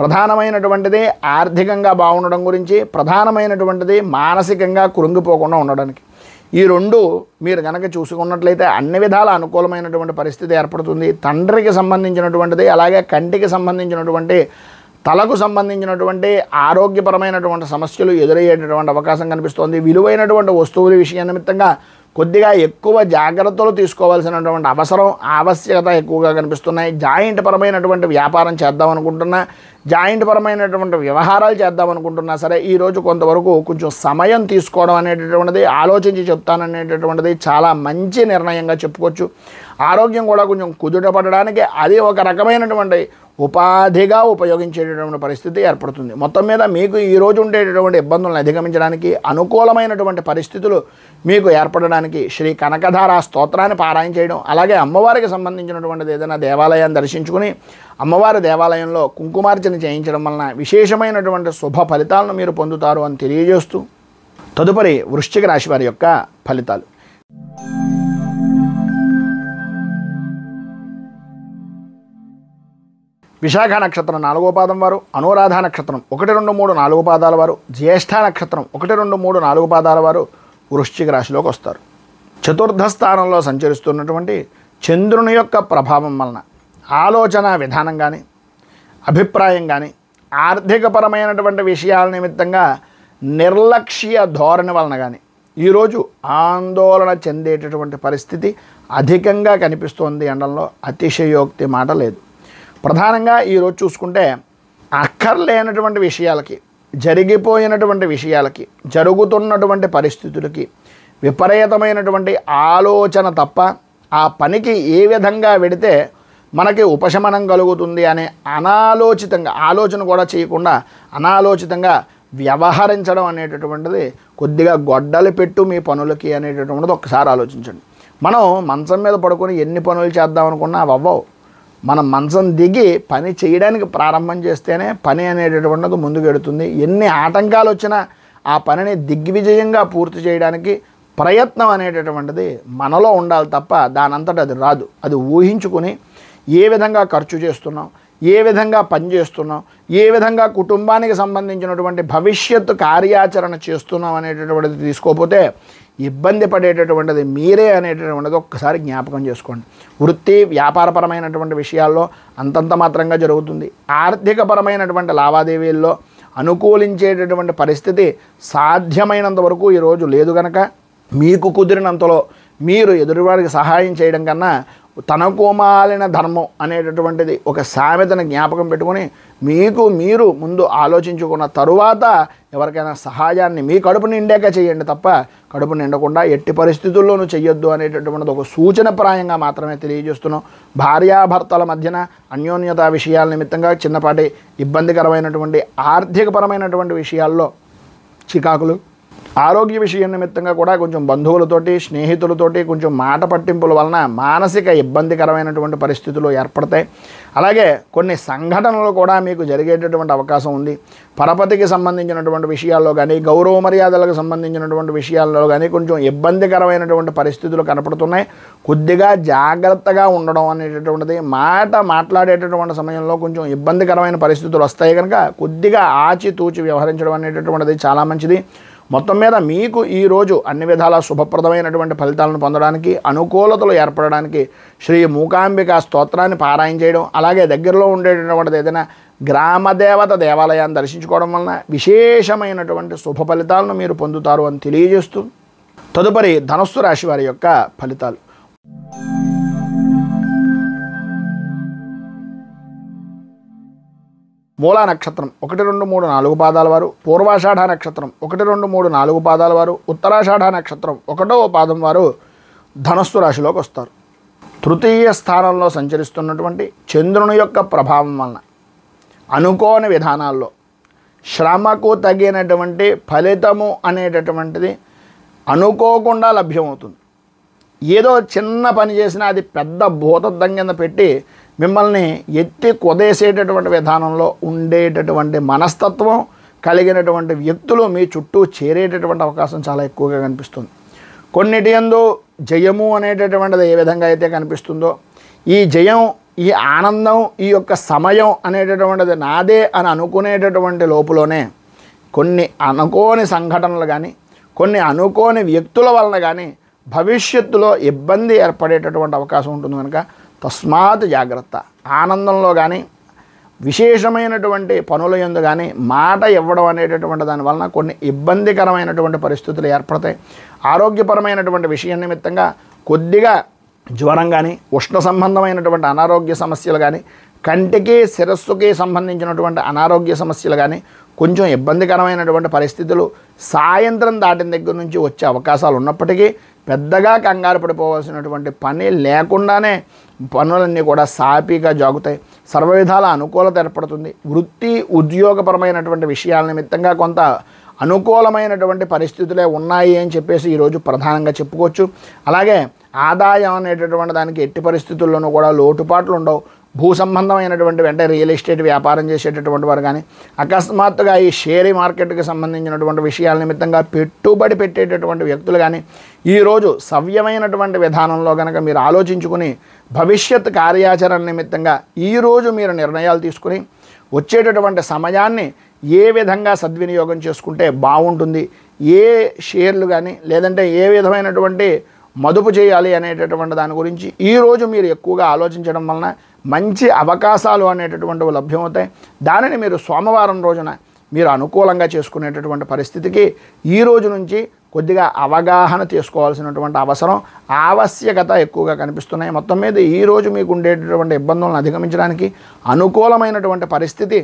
ప్రధానమైనటువంటిది ఆర్థికంగా బాగుండడం గురించి, ప్రధానమైనటువంటిది మానసికంగా కృంగిపోకుండా ఉండడానికి. ఈ రెండు మీరు కనుక చూసుకున్నట్లయితే అన్ని విధాల అనుకూలమైనటువంటి పరిస్థితి ఏర్పడుతుంది. తండ్రికి సంబంధించినటువంటిది, అలాగే కంటికి సంబంధించినటువంటి, తలకు సంబంధించినటువంటి ఆరోగ్యపరమైనటువంటి సమస్యలు ఎదురయ్యేటటువంటి అవకాశం కనిపిస్తోంది. విలువైనటువంటి వస్తువుల విషయం నిమిత్తంగా కొద్దిగా ఎక్కువ జాగ్రత్తలు తీసుకోవాల్సినటువంటి ఆవశ్యకత ఎక్కువగా కనిపిస్తున్నాయి. జాయింట్ పరమైనటువంటి వ్యాపారం చేద్దామనుకుంటున్నా, జాయింట్ పరమైనటువంటి వ్యవహారాలు చేద్దామనుకుంటున్నా సరే ఈరోజు కొంతవరకు కొంచెం సమయం తీసుకోవడం అనేటటువంటిది, ఆలోచించి చెప్తాననేటటువంటిది చాలా మంచి నిర్ణయంగా చెప్పుకోవచ్చు. ఆరోగ్యం కూడా కొంచెం కుదుటపడడానికి అది ఒక రకమైనటువంటి ఉపాధిగా ఉపయోగించేటటువంటి పరిస్థితి ఏర్పడుతుంది. మొత్తం మీద మీకు ఈరోజు ఉండేటటువంటి ఇబ్బందులను అధిగమించడానికి, అనుకూలమైనటువంటి పరిస్థితులు మీకు ఏర్పడడానికి శ్రీ కనకధార స్తోత్రాన్ని పారాయణ చేయడం, అలాగే అమ్మవారికి సంబంధించినటువంటిది ఏదైనా దేవాలయాన్ని దర్శించుకుని అమ్మవారి దేవాలయంలో కుంకుమార్చన చేయించడం వలన విశేషమైనటువంటి శుభ ఫలితాలను మీరు పొందుతారు అని తెలియజేస్తూ తదుపరి వృశ్చిక రాశి వారి యొక్క ఫలితాలు. విశాఖ నక్షత్రం 4వ పాదం వారు, అనురాధ నక్షత్రం 1, 2, 3, 4 పాదాల వారు, జ్యేష్ఠ నక్షత్రం 1, 2, 3, 4 పాదాల వారు వృశ్చిక రాశిలోకి వస్తారు. చతుర్థ స్థానంలో సంచరిస్తున్నటువంటి చంద్రుని యొక్క ప్రభావం వలన ఆలోచన విధానం కానీ, అభిప్రాయం కానీ, ఆర్థికపరమైనటువంటి విషయాల నిమిత్తంగా నిర్లక్ష్య ధోరణి వలన కానీ ఈరోజు ఆందోళన చెందేటటువంటి పరిస్థితి అధికంగా కనిపిస్తోంది అనడంలో అతిశయోక్తి మాట లేదు. ప్రధానంగా ఈరోజు చూసుకుంటే అక్కర్లేనటువంటి విషయాలకి, జరిగిపోయినటువంటి విషయాలకి, జరుగుతున్నటువంటి పరిస్థితులకి విపరీతమైనటువంటి ఆలోచన తప్ప ఆ పనికి ఏ విధంగా వెడితే మనకి ఉపశమనం కలుగుతుంది అనే ఆలోచన కూడా చేయకుండా అనాలోచితంగా వ్యవహరించడం అనేటటువంటిది కొద్దిగా గొడ్డలి పెట్టు మీ పనులకి అనేటటువంటిది ఒకసారి ఆలోచించండి. మనం మంచం మీద పడుకొని ఎన్ని పనులు చేద్దాం అనుకున్నా అవి అవ్వవు. మనం మంచం దిగి పని చేయడానికి ప్రారంభం చేస్తేనే పని అనేటటువంటిది ముందుకు వెడుతుంది. ఎన్ని ఆటంకాలు వచ్చినా ఆ పనిని దిగ్విజయంగా పూర్తి చేయడానికి ప్రయత్నం అనేటటువంటిది మనలో ఉండాలి తప్ప దానంతట అది రాదు. అది ఊహించుకుని ఏ విధంగా ఖర్చు చేస్తున్నాం, ఏ విధంగా పనిచేస్తున్నాం, ఏ విధంగా కుటుంబానికి సంబంధించినటువంటి భవిష్యత్తు కార్యాచరణ చేస్తున్నాం అనేటటువంటిది తీసుకోకపోతే ఇబ్బంది పడేటటువంటిది మీరే అనేటటువంటిది ఒక్కసారి జ్ఞాపకం చేసుకోండి. వృత్తి వ్యాపారపరమైనటువంటి విషయాల్లో అంతంత మాత్రంగా జరుగుతుంది. ఆర్థికపరమైనటువంటి లావాదేవీల్లో అనుకూలించేటటువంటి పరిస్థితి సాధ్యమైనంత వరకు ఈరోజు లేదు కనుక మీకు కుదిరినంతలో మీరు ఎదుటివారికి సహాయం చేయడం కన్నా తనకు మాలిన ధర్మం అనేటటువంటిది ఒక సామెతను జ్ఞాపకం పెట్టుకొని మీరు ముందు ఆలోచించుకున్న తరువాత ఎవరికైనా సహాయాన్ని మీ కడుపు నిండాక చేయండి తప్ప కడుపు నిండకుండా ఎట్టి పరిస్థితుల్లోనూ చెయ్యొద్దు అనేటటువంటిది ఒక సూచనప్రాయంగా మాత్రమే తెలియజేస్తున్నాం. భార్యాభర్తల మధ్యన అన్యోన్యత విషయాల నిమిత్తంగా చిన్నపాటి ఇబ్బందికరమైనటువంటి ఆర్థికపరమైనటువంటి విషయాల్లో చికాకులు, ఆరోగ్య విషయం నిమిత్తంగా కూడా కొంచెం బంధువులతోటి స్నేహితులతోటి కొంచెం మాట పట్టింపుల వలన మానసిక ఇబ్బందికరమైనటువంటి పరిస్థితులు ఏర్పడతాయి. అలాగే కొన్ని సంఘటనలు కూడా మీకు జరిగేటటువంటి అవకాశం ఉంది. పరపతికి సంబంధించినటువంటి విషయాల్లో కానీ గౌరవ మర్యాదలకు సంబంధించినటువంటి విషయాల్లో కానీ కొంచెం ఇబ్బందికరమైనటువంటి పరిస్థితులు కనపడుతున్నాయి. కొద్దిగా జాగ్రత్తగా ఉండడం అనేటటువంటిది, మాట్లాడేటటువంటి సమయంలో కొంచెం ఇబ్బందికరమైన పరిస్థితులు వస్తాయి కనుక కొద్దిగా ఆచితూచి వ్యవహరించడం అనేటటువంటిది చాలా మంచిది. మొత్తం మీద మీకు ఈరోజు అన్ని విధాల శుభప్రదమైనటువంటి ఫలితాలను పొందడానికి, అనుకూలతలు ఏర్పడడానికి శ్రీ మూకాంబిక స్తోత్రాన్ని పారాయణ చేయడం, అలాగే దగ్గరలో ఉండేటటువంటిది ఏదైనా గ్రామదేవత దేవాలయాన్ని దర్శించుకోవడం వలన విశేషమైనటువంటి శుభ ఫలితాలను మీరు పొందుతారు అని తెలియజేస్తూ తదుపరి ధనుస్సు రాశి వారి యొక్క ఫలితాలు. మూలా నక్షత్రం 1, 2, 3, 4 పాదాల వారు, పూర్వాషాఢ నక్షత్రం 1, 2, 3, 4 పాదాల వారు, ఉత్తరాషాఢ నక్షత్రం 1వ పాదం వారు ధనస్సు రాశిలోకి వస్తారు. తృతీయ స్థానంలో సంచరిస్తున్నటువంటి చంద్రుని యొక్క ప్రభావం వలన అనుకోని విధానాల్లో శ్రమకు తగినటువంటి ఫలితము అనేటటువంటిది అనుకోకుండా లభ్యమవుతుంది. ఏదో చిన్న పని చేసినా అది పెద్ద భూతద్దం కింద పెట్టి మిమ్మల్ని ఎత్తి కొదేసేటటువంటి విధానంలో ఉండేటటువంటి మనస్తత్వం కలిగినటువంటి వ్యక్తులు మీ చుట్టూ చేరేటటువంటి అవకాశం చాలా ఎక్కువగా కనిపిస్తుంది. కొన్నిటి యందు జయము అనేటటువంటిది ఏ విధంగా అయితే కనిపిస్తుందో, ఈ జయం, ఈ ఆనందం, ఈ యొక్క సమయం అనేటటువంటిది నాదే అని అనుకునేటటువంటి లోపులోనే కొన్ని అనుకోని సంఘటనలు కానీ కొన్ని అనుకోని వ్యక్తుల వలన కానీ భవిష్యత్తులో ఇబ్బంది ఏర్పడేటటువంటి అవకాశం ఉంటుంది కనుక తస్మాత్ జాగ్రత్త. ఆనందంలో కానీ విశేషమైనటువంటి పనుల యందు కానీ మాట ఇవ్వడం అనేటటువంటి దాని వలన కొన్ని ఇబ్బందికరమైనటువంటి పరిస్థితులు ఏర్పడతాయి. ఆరోగ్యపరమైనటువంటి విషయం నిమిత్తంగా కొద్దిగా జ్వరం కానీ, ఉష్ణ సంబంధమైనటువంటి అనారోగ్య సమస్యలు కానీ, కంటికి శిరస్సుకి సంబంధించినటువంటి అనారోగ్య సమస్యలు కానీ, కొంచెం ఇబ్బందికరమైనటువంటి పరిస్థితులు సాయంత్రం దాటిన దగ్గర నుంచి వచ్చే అవకాశాలు ఉన్నప్పటికీ పెద్దగా కంగారు పడిపోవాల్సినటువంటి పని లేకుండానే పనులన్నీ కూడా సాఫీగా జాగుతాయి. సర్వవిధాల అనుకూలత ఏర్పడుతుంది. వృత్తి ఉద్యోగపరమైనటువంటి విషయాల నిమిత్తంగా కొంత అనుకూలమైనటువంటి పరిస్థితులే ఉన్నాయి అని చెప్పేసి ఈరోజు ప్రధానంగా చెప్పుకోవచ్చు. అలాగే ఆదాయం అనేటటువంటి దానికి ఎట్టి పరిస్థితుల్లోనూ కూడా లోటుపాట్లు ఉండవు. భూ సంబంధమైనటువంటి వెంటనే రియల్ ఎస్టేట్ వ్యాపారం చేసేటటువంటి వారు కానీ, అకస్మాత్తుగా ఈ షేర్ మార్కెట్కి సంబంధించినటువంటి విషయాల నిమిత్తంగా పెట్టుబడి పెట్టేటటువంటి వ్యక్తులు కానీ ఈరోజు సవ్యమైనటువంటి విధానంలో కనుక మీరు ఆలోచించుకుని భవిష్యత్ కార్యాచరణ నిమిత్తంగా ఈరోజు మీరు నిర్ణయాలు తీసుకుని వచ్చేటటువంటి సమయాన్ని ఏ విధంగా సద్వినియోగం చేసుకుంటే బాగుంటుంది, ఏ షేర్లు కానీ లేదంటే ఏ విధమైనటువంటి మదుపు చేయాలి అనేటటువంటి దాని గురించి ఈరోజు మీరు ఎక్కువగా ఆలోచించడం వలన మంచి అవకాశాలు అనేటటువంటివి లభ్యమవుతాయి. దానిని మీరు సోమవారం రోజున మీరు అనుకూలంగా చేసుకునేటటువంటి పరిస్థితికి ఈ రోజు నుంచి కొద్దిగా అవగాహన చేసుకోవాల్సినటువంటి అవసరం, ఆవశ్యకత ఎక్కువగా కనిపిస్తున్నాయి. మొత్తం మీద ఈరోజు మీకు ఉండేటటువంటి ఇబ్బందులను అధిగమించడానికి అనుకూలమైనటువంటి పరిస్థితి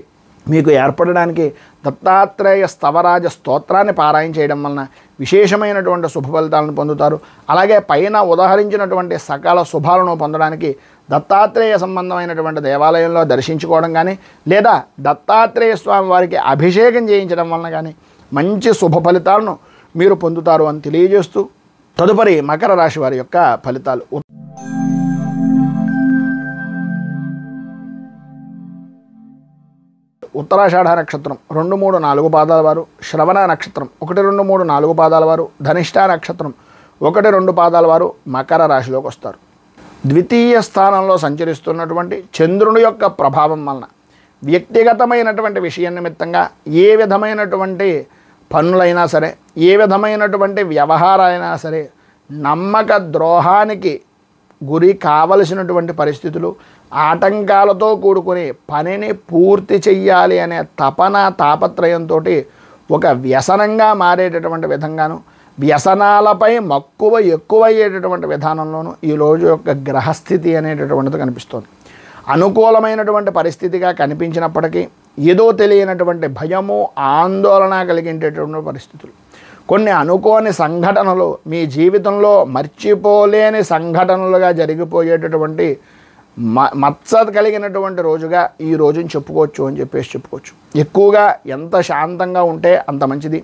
మీకు ఏర్పడడానికి దత్తాత్రేయ స్తవరాజ స్తోత్రాన్ని పారాయణ చేయడం వలన విశేషమైనటువంటి శుభ ఫలితాలను పొందుతారు. అలాగే పైన ఉదాహరించినటువంటి సకల శుభాలను పొందడానికి దత్తాత్రేయ సంబంధమైనటువంటి దేవాలయంలో దర్శించుకోవడం కానీ లేదా దత్తాత్రేయ స్వామి వారికి అభిషేకం చేయించడం వలన కానీ మంచి శుభ ఫలితాలను మీరు పొందుతారు అని తెలియజేస్తూ తదుపరి మకర రాశి వారి యొక్క ఫలితాలు. ఉత్తరాషాఢ నక్షత్రం 2, 3, 4 పాదాల వారు, శ్రవణ నక్షత్రం 1, 2, 3, 4 పాదాల వారు, ధనిష్ఠ నక్షత్రం 1, 2 పాదాల వారు మకర రాశిలోకి వస్తారు. ద్వితీయ స్థానంలో సంచరిస్తున్నటువంటి చంద్రుని యొక్క ప్రభావం వలన వ్యక్తిగతమైనటువంటి విషయం నిమిత్తంగా ఏ విధమైనటువంటి పనులైనా సరే, ఏ విధమైనటువంటి వ్యవహారాలైనా సరే నమ్మక ద్రోహానికి గురి కావలసినటువంటి పరిస్థితులు, ఆటంకాలతో కూడుకుని పనిని పూర్తి చెయ్యాలి అనే తపన తాపత్రయంతో ఒక వ్యసనంగా మారేటటువంటి విధంగాను, వ్యసనాలపై మక్కువ ఎక్కువయ్యేటటువంటి విధానంలోనూ ఈ రోజు యొక్క గ్రహస్థితి అనేటటువంటిది కనిపిస్తుంది. అనుకూలమైనటువంటి పరిస్థితిగా కనిపించినప్పటికీ ఏదో తెలియనటువంటి భయము, ఆందోళన కలిగేటటువంటి పరిస్థితులు, కొన్ని అనుకోని సంఘటనలు మీ జీవితంలో మర్చిపోలేని సంఘటనలుగా జరిగిపోయేటటువంటి మత్స కలిగినటువంటి రోజుగా ఈ రోజుని చెప్పుకోవచ్చు అని చెప్పుకోవచ్చు. ఎక్కువగా ఎంత శాంతంగా ఉంటే అంత మంచిది.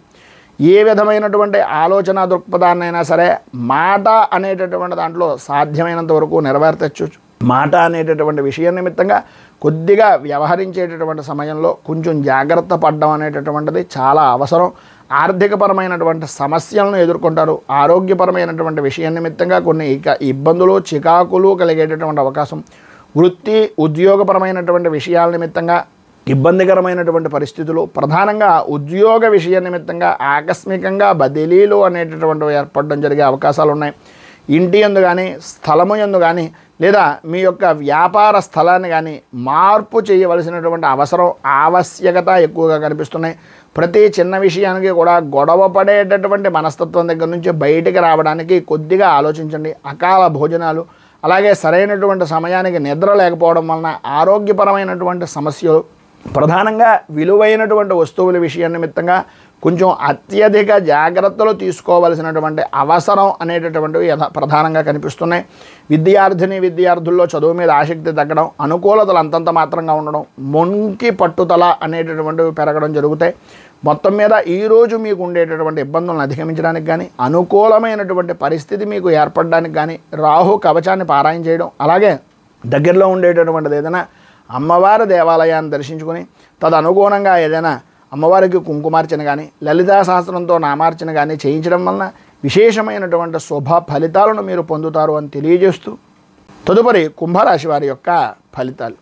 ఏ విధమైనటువంటి ఆలోచన దృక్పథాన్నైనా సరే మాట అనేటటువంటి దాంట్లో సాధ్యమైనంత వరకు నెరవేర్చచ్చు. మాట అనేటటువంటి విషయం నిమిత్తంగా కొద్దిగా వ్యవహరించేటటువంటి సమయంలో కొంచెం జాగ్రత్త పడడం అనేటటువంటిది చాలా అవసరం. ఆర్థికపరమైనటువంటి సమస్యలను ఎదుర్కొంటారు. ఆరోగ్యపరమైనటువంటి విషయం నిమిత్తంగా కొన్ని ఇబ్బందులు, చికాకులు కలిగేటటువంటి అవకాశం. వృత్తి ఉద్యోగపరమైనటువంటి విషయాల నిమిత్తంగా ఇబ్బందికరమైనటువంటి పరిస్థితులు, ప్రధానంగా ఉద్యోగ విషయ నిమిత్తంగా ఆకస్మికంగా బదిలీలు అనేటటువంటివి ఏర్పడడం జరిగే అవకాశాలు ఉన్నాయి. ఇంటి యందు కానీ, స్థలము యందు కానీ, లేదా మీ యొక్క వ్యాపార స్థలాన్ని కానీ మార్పు చేయవలసినటువంటి అవసరం, ఆవశ్యకత ఎక్కువగా కనిపిస్తున్నాయి. ప్రతి చిన్న విషయానికి కూడా గొడవ పడేటటువంటి మనస్తత్వం దగ్గర నుంచి బయటికి రావడానికి కొద్దిగా ఆలోచించండి. అకాల భోజనాలు, అలాగే సరైనటువంటి సమయానికి నిద్ర లేకపోవడం వలన ఆరోగ్యపరమైనటువంటి సమస్యలు, ప్రధానంగా విలువైనటువంటి వస్తువుల విషయం నిమిత్తంగా కొంచెం అత్యధిక జాగ్రత్తలు తీసుకోవలసినటువంటి అవసరం అనేటటువంటివి ప్రధానంగా కనిపిస్తున్నాయి. విద్యార్థుల్లో చదువు మీద ఆసక్తి తగ్గడం, అనుకూలతలు అంతంత మాత్రంగా ఉండడం, మొంకి పట్టుదల అనేటటువంటివి పెరగడం జరుగుతాయి. మొత్తం మీద ఈరోజు మీకు ఉండేటటువంటి ఇబ్బందులను అధిగమించడానికి కానీ, అనుకూలమైనటువంటి పరిస్థితి మీకు ఏర్పడడానికి కానీ రాహు కవచాన్ని పారాయణ చేయడం, అలాగే దగ్గరలో ఉండేటటువంటిది ఏదైనా అమ్మవారి దేవాలయాన్ని దర్శించుకొని తదనుగుణంగా ఏదైనా అమ్మవారికి కుంకుమార్చన కానీ, లలితా సహస్రంతో నామార్చన కానీ చేయించడం వలన విశేషమైనటువంటి శుభ ఫలితాలను మీరు పొందుతారు అని తెలియజేస్తూ తదుపరి కుంభరాశి వారి యొక్క ఫలితాలు.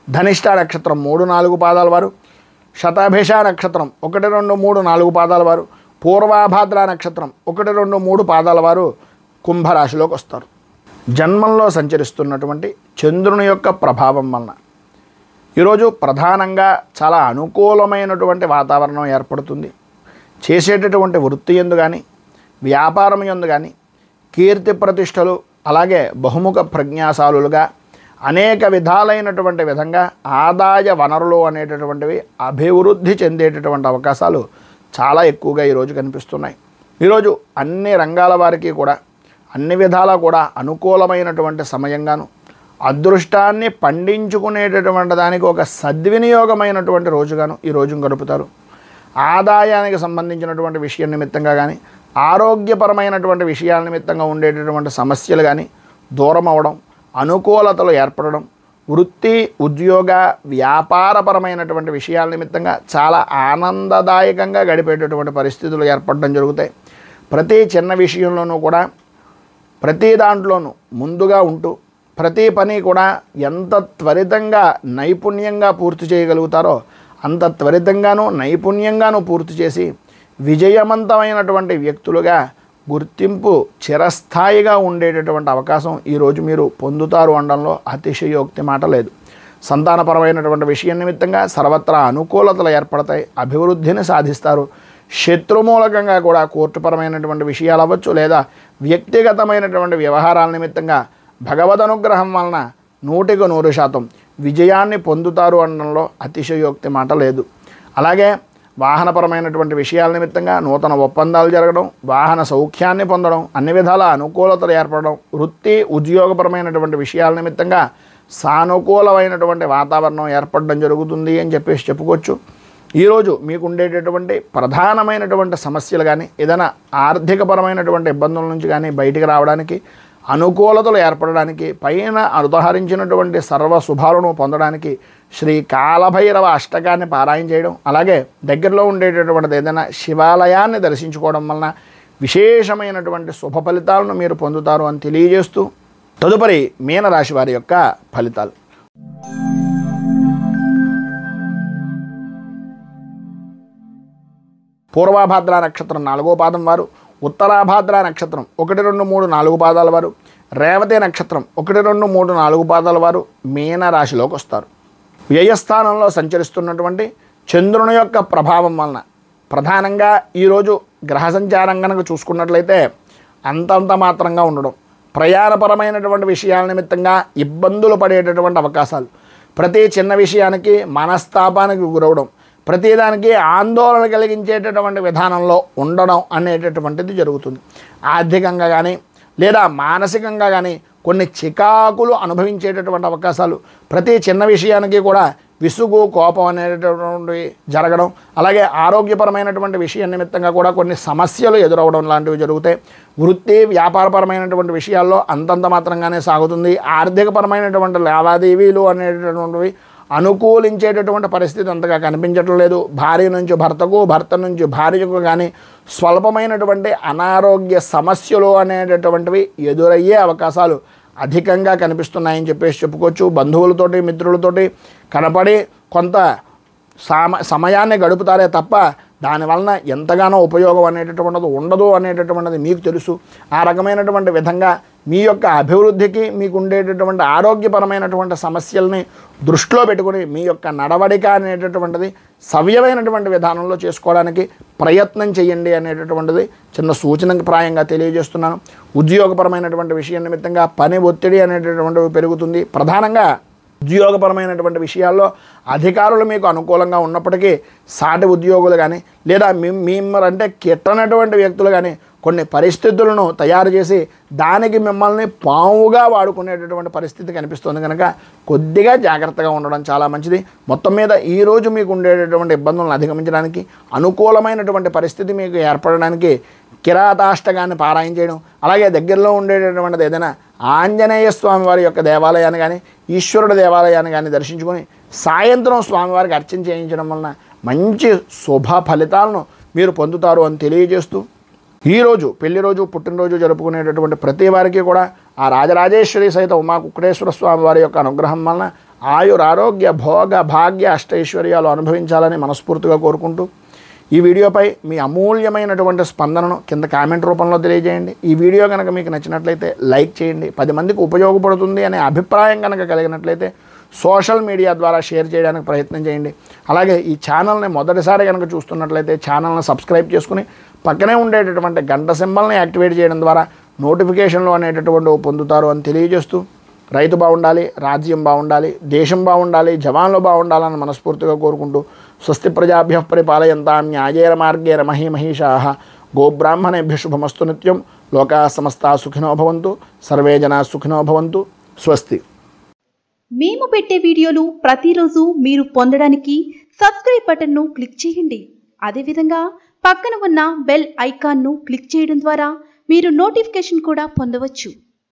ధనిష్ట నక్షత్రం 3-4 పాదాల వారు, శతభిష నక్షత్రం 1, 2, 3, 4 పాదాల వారు, పూర్వాభాద్ర నక్షత్రం 1, 2, 3 పాదాల వారు కుంభరాశిలోకి వస్తారు. జన్మంలో సంచరిస్తున్నటువంటి చంద్రుని యొక్క ప్రభావం వలన ఈరోజు ప్రధానంగా చాలా అనుకూలమైనటువంటి వాతావరణం ఏర్పడుతుంది. చేసేటటువంటి వృత్తి యందు కానీ, వ్యాపారం యందు కానీ కీర్తి ప్రతిష్టలు, అలాగే బహుముఖ ప్రజ్ఞాశాలులుగా అనేక విధాలైనటువంటి విధంగా ఆదాయ వనరులు అనేటటువంటివి అభివృద్ధి చెందేటటువంటి అవకాశాలు చాలా ఎక్కువగా ఈరోజు కనిపిస్తున్నాయి. ఈరోజు అన్ని రంగాల వారికి కూడా అన్ని విధాలా కూడా అనుకూలమైనటువంటి సమయంగాను, అదృష్టాన్ని పండించుకునేటటువంటి దానికి ఒక సద్వినియోగమైనటువంటి రోజుగాను ఈ రోజును గడుపుతారు. ఆదాయానికి సంబంధించినటువంటి విషయం నిమిత్తంగా కానీ, ఆరోగ్యపరమైనటువంటి విషయాల నిమిత్తంగా ఉండేటటువంటి సమస్యలు కానీ దూరం అవ్వడం, అనుకూలతలు ఏర్పడడం, వృత్తి ఉద్యోగ వ్యాపారపరమైనటువంటి విషయాల నిమిత్తంగా చాలా ఆనందదాయకంగా గడిపేటటువంటి పరిస్థితులు ఏర్పడడం జరుగుతాయి. ప్రతి చిన్న విషయంలోనూ కూడా ప్రతి దాంట్లోనూ ముందుగా ఉంటూ ప్రతి పని కూడా ఎంత త్వరితంగా నైపుణ్యంగా పూర్తి చేయగలుగుతారో అంత త్వరితంగానూ నైపుణ్యంగానూ పూర్తి చేసి విజయవంతమైనటువంటి వ్యక్తులుగా గుర్తింపు చిరస్థాయిగా ఉండేటటువంటి అవకాశం ఈరోజు మీరు పొందుతారు అనడంలో అతిశయోక్తి మాట లేదు. సంతానపరమైనటువంటి విషయం నిమిత్తంగా సర్వత్రా అనుకూలతలు ఏర్పడతాయి, అభివృద్ధిని సాధిస్తారు. శత్రుమూలకంగా కూడా కోర్టుపరమైనటువంటి విషయాలు అవ్వచ్చు, లేదా వ్యక్తిగతమైనటువంటి వ్యవహారాల నిమిత్తంగా భగవద్ అనుగ్రహం వలన 100% విజయాన్ని పొందుతారు అనడంలో అతిశయోక్తి మాట లేదు. అలాగే వాహనపరమైనటువంటి విషయాల నిమిత్తంగా నూతన ఒప్పందాలు జరగడం, వాహన సౌఖ్యాన్ని పొందడం, అన్ని విధాల అనుకూలతలు ఏర్పడడం, వృత్తి ఉద్యోగపరమైనటువంటి విషయాల నిమిత్తంగా సానుకూలమైనటువంటి వాతావరణం ఏర్పడడం జరుగుతుంది అని చెప్పుకోవచ్చు. ఈరోజు మీకు ఉండేటటువంటి ప్రధానమైనటువంటి సమస్యలు కానీ, ఏదైనా ఆర్థికపరమైనటువంటి ఇబ్బందుల నుంచి కానీ బయటికి రావడానికి, అనుకూలతలు ఏర్పడడానికి, పైన ఉదహరించినటువంటి సర్వ శుభాలను పొందడానికి శ్రీ కాలభైరవ అష్టకాన్ని పారాయణ చేయడం, అలాగే దగ్గరలో ఉండేటటువంటిది ఏదైనా శివాలయాన్ని దర్శించుకోవడం వలన విశేషమైనటువంటి శుభ ఫలితాలను మీరు పొందుతారు అని తెలియజేస్తూ, తదుపరి మీనరాశి వారి యొక్క ఫలితాలు. పూర్వాభాద్ర నక్షత్రం 4వ పాదం వారు, ఉత్తరాభాద్ర నక్షత్రం 1, 2, 3, 4 పాదాల వారు, రేవతి నక్షత్రం 1, 2, 3, 4 పాదాల వారు మీనరాశిలోకి వస్తారు. వ్యయస్థానంలో సంచరిస్తున్నటువంటి చంద్రుని యొక్క ప్రభావం వలన ప్రధానంగా ఈరోజు గ్రహ సంచారం కనుక చూసుకున్నట్లయితే అంతంత మాత్రంగా ఉండడం, ప్రయాణపరమైనటువంటి విషయాల నిమిత్తంగా ఇబ్బందులు పడేటటువంటి అవకాశాలు, ప్రతి చిన్న విషయానికి మనస్తాపానికి గురవడం, ప్రతిదానికి ఆందోళన కలిగించేటటువంటి విధానంలో ఉండడం అనేటటువంటిది జరుగుతుంది. ఆర్థికంగా కానీ లేదా మానసికంగా కానీ కొన్ని చికాకులు అనుభవించేటటువంటి అవకాశాలు, ప్రతి చిన్న విషయానికి కూడా విసుగు కోపం అనేటటువంటి జరగడం, అలాగే ఆరోగ్యపరమైనటువంటి విషయం నిమిత్తంగా కూడా కొన్ని సమస్యలు ఎదురవడం లాంటివి జరుగుతాయి. వృత్తి వ్యాపారపరమైనటువంటి విషయాల్లో అంతంత మాత్రంగానే సాగుతుంది. ఆర్థికపరమైనటువంటి లావాదేవీలు అనేటటువంటివి అనుకూలించేటటువంటి పరిస్థితి అంతగా కనిపించటం లేదు. భార్య నుంచి భర్తకు, భర్త నుంచి భార్యకు కానీ స్వల్పమైనటువంటి అనారోగ్య సమస్యలు అనేటటువంటివి ఎదురయ్యే అవకాశాలు అధికంగా కనిపిస్తున్నాయని చెప్పేసి చెప్పుకోవచ్చు. బంధువులతోటి మిత్రులతోటి కనపడి కొంత సమయాన్ని గడుపుతారే తప్ప దానివలన ఎంతగానో ఉపయోగం అనేటటువంటిది ఉండదు అనేటటువంటిది మీకు తెలుసు. ఆ రకమైనటువంటి విధంగా మీ యొక్క అభివృద్ధికి, మీకు ఉండేటటువంటి ఆరోగ్యపరమైనటువంటి సమస్యల్ని దృష్టిలో పెట్టుకుని మీ యొక్క నడవడిక అనేటటువంటిది సవ్యమైనటువంటి విధానంలో చేసుకోవడానికి ప్రయత్నం చేయండి అనేటటువంటిది చిన్న సూచనకు ప్రాయంగా తెలియజేస్తున్నాను. ఉద్యోగపరమైనటువంటి విషయం నిమిత్తంగా పని ఒత్తిడి అనేటటువంటివి పెరుగుతుంది. ప్రధానంగా ఉద్యోగపరమైనటువంటి విషయాల్లో అధికారులు మీకు అనుకూలంగా ఉన్నప్పటికీ సాటి ఉద్యోగులు కానీ లేదా మిమ్మల్ని కిట్టనటువంటి వ్యక్తులు కానీ కొన్ని పరిస్థితులను తయారు చేసి దానికి మిమ్మల్ని పావుగా వాడుకునేటటువంటి పరిస్థితి కనిపిస్తుంది. కనుక కొద్దిగా జాగ్రత్తగా ఉండడం చాలా మంచిది. మొత్తం మీద ఈరోజు మీకు ఉండేటటువంటి ఇబ్బందులను అధిగమించడానికి, అనుకూలమైనటువంటి పరిస్థితి మీకు ఏర్పడడానికి కిరాతాష్టకాన్ని పారాయణ చేయడం, అలాగే దగ్గరలో ఉండేటటువంటిది ఏదైనా ఆంజనేయ స్వామి వారి యొక్క దేవాలయాన్ని కానీ ఈశ్వరుడు దేవాలయాన్ని కానీ దర్శించుకొని సాయంత్రం స్వామివారికి అర్చన చేయించడం వలన మంచి శుభ ఫలితాలను మీరు పొందుతారు అని తెలియజేస్తూ, ఈరోజు పెళ్లి రోజు, పుట్టినరోజు జరుపుకునేటటువంటి ప్రతి వారికి కూడా ఆ రాజరాజేశ్వరి సహిత ఉమా కుక్కటేశ్వర స్వామి వారి యొక్క అనుగ్రహం వలన ఆయురారోగ్య భోగ భాగ్య అష్టైశ్వర్యాలు అనుభవించాలని మనస్ఫూర్తిగా కోరుకుంటూ, ఈ వీడియోపై మీ అమూల్యమైనటువంటి స్పందనను కింద కామెంట్ రూపంలో తెలియజేయండి. ఈ వీడియో కనుక మీకు నచ్చినట్లయితే లైక్ చేయండి. 10 మందికి ఉపయోగపడుతుంది అనే అభిప్రాయం కనుక కలిగినట్లయితే సోషల్ మీడియా ద్వారా షేర్ చేయడానికి ప్రయత్నం చేయండి. అలాగే ఈ ఛానల్ని మొదటిసారి కనుక చూస్తున్నట్లయితే ఛానల్ని సబ్స్క్రైబ్ చేసుకుని పక్కనే ఉండేటటువంటి గంట సింబల్ని యాక్టివేట్ చేయడం ద్వారా నోటిఫికేషన్లు అనేటటువంటివి పొందుతారు అని తెలియజేస్తూ, రైతు బాగుండాలి, రాజ్యం బాగుండాలి, దేశం బాగుండాలి, జవాన్లు బాగుండాలని మనస్ఫూర్తిగా కోరుకుంటూ, స్వస్తి ప్రజాభ్య పరిపాలయంతాం న్యాయేన మార్గేణ మహీమహీషాః గోబ్రాహ్మణేభ్యః శుభమస్తు నిత్యం. లోకాః సమస్తాః సుఖినో భవంతు, సర్వే జనాః సుఖినో భవంతు. స్వస్తి. మేము పెట్టే వీడియోలు ప్రతిరోజు మీరు పొందడానికి సబ్స్క్రైబ్ బటన్ను క్లిక్ చేయండి. అదేవిధంగా పక్కన ఉన్న బెల్ ఐకాన్ను క్లిక్ చేయడం ద్వారా మీరు నోటిఫికేషన్ కూడా పొందవచ్చు.